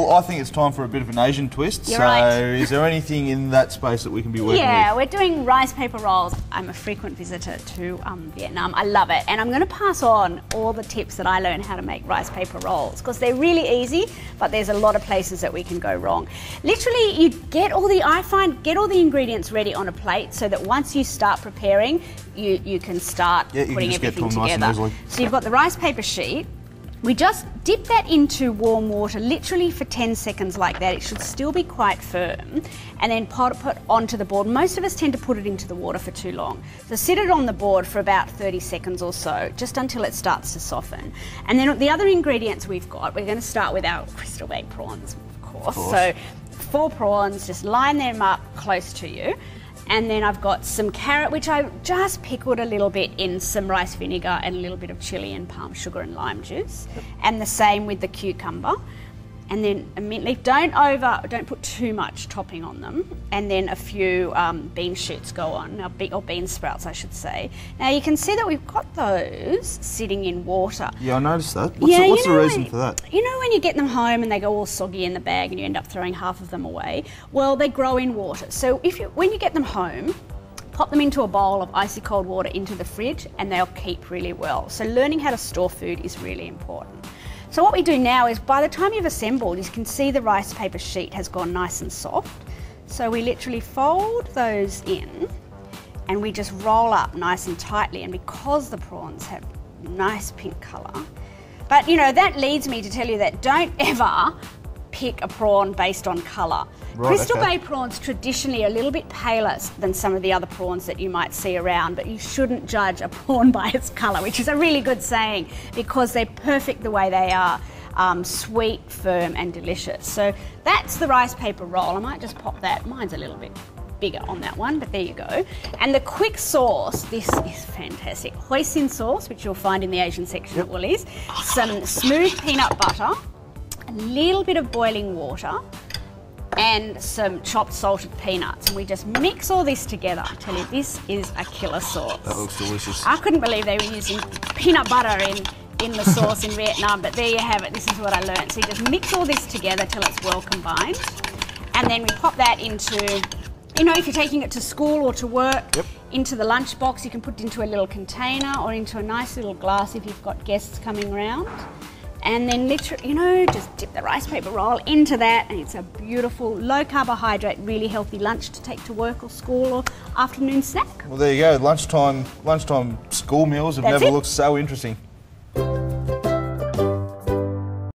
Well, I think it's time for a bit of an Asian twist. You're right. Is there anything in that space that we can be working with? Yeah, we're doing rice paper rolls. I'm a frequent visitor to Vietnam. I love it. And I'm going to pass on all the tips that I learned how to make rice paper rolls because they're really easy, but there's a lot of places that we can go wrong. Literally, you get all the ingredients ready on a plate so that once you start preparing, you can start putting everything together. Nice and so you've got the rice paper sheet. We just dip that into warm water, literally for 10 seconds like that. It should still be quite firm. And then put onto the board. Most of us tend to put it into the water for too long. So sit it on the board for about 30 seconds or so, just until it starts to soften. And then the other ingredients we've got, we're going to start with our Crystal Bay prawns, of course. So 4 prawns, just line them up close to you. And then I've got some carrot, which I just pickled a little bit in some rice vinegar and a little bit of chilli and palm sugar and lime juice. And the same with the cucumber. And then a mint leaf. Don't put too much topping on them. And then a few bean shoots go on, or bean sprouts, I should say. Now you can see that we've got those sitting in water. Yeah, I noticed that. What's the reason for that? You know when you get them home and they go all soggy in the bag and you end up throwing half of them away? Well, they grow in water. So when you get them home, pop them into a bowl of icy cold water into the fridge and they'll keep really well. So learning how to store food is really important. So what we do now is by the time you've assembled, you can see the rice paper sheet has gone nice and soft. So we literally fold those in and we just roll up nice and tightly, and because the prawns have nice pink colour. But you know, that leads me to tell you that don't ever pick a prawn based on colour. Right, Crystal Bay prawns traditionally are a little bit paler than some of the other prawns that you might see around, but you shouldn't judge a prawn by its colour, which is a really good saying because they're perfect the way they are, sweet, firm and delicious. So that's the rice paper roll. I might just pop that. Mine's a little bit bigger on that one, but there you go. And the quick sauce, this is fantastic. Hoisin sauce, which you'll find in the Asian section at Woolies, some smooth peanut butter, a little bit of boiling water, and some chopped salted peanuts, and we just mix all this together. I tell you, this is a killer sauce. That looks delicious. I couldn't believe they were using peanut butter in the sauce in Vietnam, but there you have it. This is what I learned. So you just mix all this together till it's well combined, and then we pop that into, you know, if you're taking it to school or to work, into the lunchbox. You can put it into a little container or into a nice little glass if you've got guests coming around. And then literally, you know, just dip the rice paper roll into that, and it's a beautiful, low carbohydrate, really healthy lunch to take to work or school or afternoon snack. Well, there you go. Lunchtime school meals have never looked so interesting.